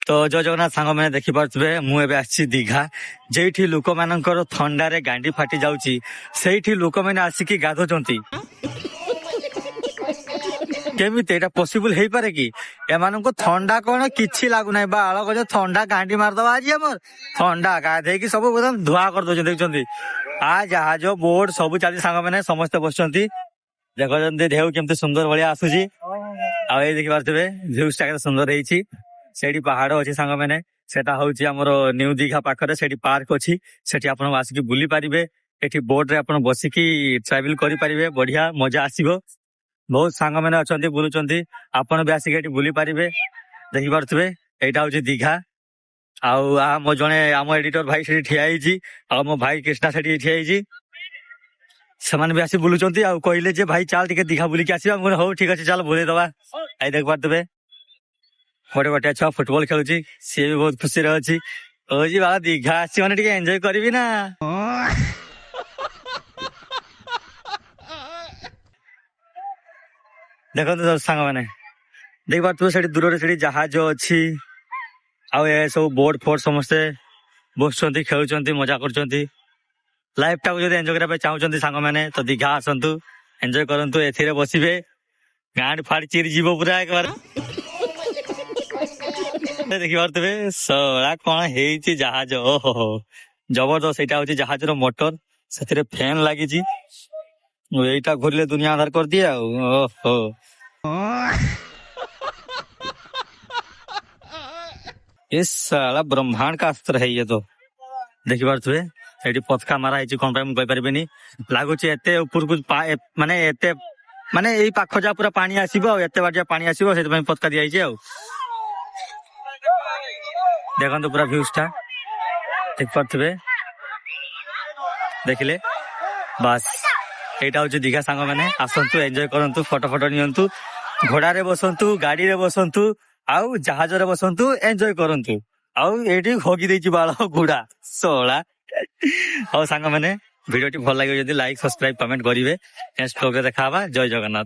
तो जय जगन्नाथ सांग मैंने देखिपे मुझे आसी दीघा जेठी लोक मानकर थंडारे गांडी फाटी जाउची सेठी लोक मैंने आसिकी गाधोचंती केमिति एटा पॉसिबल हेई पारे कि एमाननको थंडा कोन किछि लागु नै बाळ को थंडा गांडी मारदबा आज हमर थंडा गाधे कि सब एकदम धुआ कर दो देखछंती आ जहाज बोट सब चाली सांग मैंने समस्त बसचंती देखछंती ढेउ केमते सुंदर भलिया आसुची आ ए देखि पारथबे व्यूज टा सुंदर हेइची सेठी पहाड़ अछि सांग मैंने सेटा होउची हमर न्यू दीघा पाखरे सेठी पार्क अछि सेठी आपण आसिकी बुली पारिबे एठी बोट रे आपण बसिकी ट्रैवल करि पारिबे बढ़िया मजा आसीबो बहुत सांग मैंने अच्छा बुलूं आपण भी आसिक बुली पारे देखी पारे यहाँ हूँ दीघा आम जड़े आम एडिटर भाई से ठिया मो भाई कृष्णा से ठिया से भी आसी बुलूं कहले जे भाई चाल टे दीघा बुलिक आस हो ठीक अच्छे चल बुले दबा आई देख पारे गोटे गोटे छुआ फुटबॉल खेलुची सी भी बहुत खुशी अच्छी जी बाबा दीघा आसी मैंने एंजॉय करी ना देखो सांग मैंने देख पारे से दूर से जहाज अच्छी आ सब बोट फोट समस्ते बस खेलुंट मजा कर लाइफ टाक जो एंजॉय करने चाहते सांग मैंने तो दीघा आसतु एंजॉय करतु ए बसबे गाँड फाड़ चिरी जीव पूरा एक बार देखी पारे सला कौन है जहाज ओहो जबरदस्त यहाँ हूँ जहाज मोटर से फैन लगी यहीटा घूरले दुनिया आधार कर दिए ओहो इस साला ब्रह्मांड का अस्त्र है ये तो देखी पारे ये पथका मारा है कौन मुझे पारे लगुच एते ऊपर को माने एते माने यही पाख जा पूरा पानी आसो एत बाट पानी आसो से पथका दिखाई देखो पूरा भ्यूज टा देख पारे देखिले बस यहाँ हूँ दीघा सांग मैंने आसतु एंजॉय करतु फोटो फोटो नियंतु घोड़े बसतु गाड़ी रे बसतु आउ जहाज रे बसतु एंजॉय करतु आउ ये हगी देछि बाल घोड़ा सोला हाँ सांग मैंने वीडियो भल लगे लाइक सब्सक्राइब कमेंट करेंगे नेक्स्ट व्लॉग रे देखा जय जगन्नाथ।